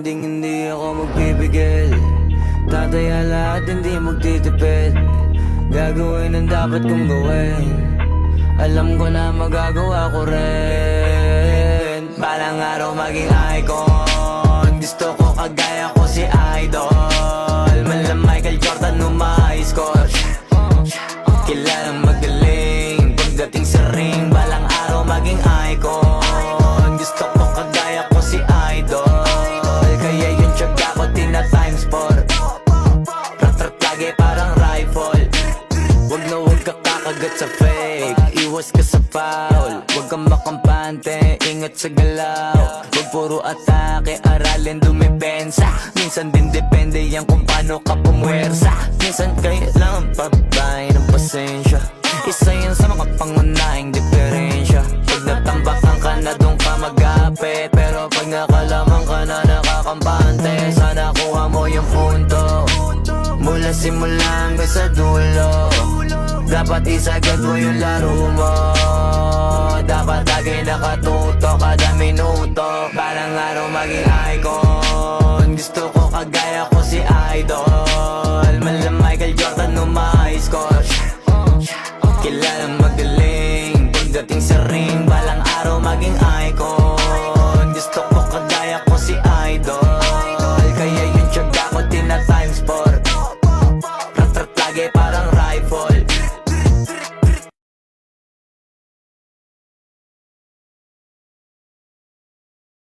hinding hindi ako magpipigil. Tataya lahat, hindi magtitipid. Gagawin ang dapat kong gawin. Alam ko na magagawa ko rin. Balang araw maging icon. Gusto ko kagaya ko si Idol. Mala Michael Jordan score. Kilalang magaling pagdating sa ring. Balang araw maging icon. Gusto ko kagaya ko si Idol. Kaya yung tiyaga ko tina-times 4. Rat-rat lagi parang rifle. Wag na wag ka kakagat sa fake. Iwas ka sa foul. Wag kang makampante, ingat sa galaw. Wag puro atake, aralin dumipensa. Minsan din depende yan kung paano ka pumwersa. Minsan kailangan pabay ng pasensya. Isa yan sa mga pangunahing diferensya. Pag natambakan ka na doon ka mag-apit. Pero pag nakalaman ka na nakakampante, sana kuha mo yung punto. Mula simula hanggang sa dulo, dapat isagad mo yung laro mo. Dapat lagi nakatuto kada minuto. Balang araw maging icon. Gusto ko kagaya ko si Idol. Mala Michael Jordan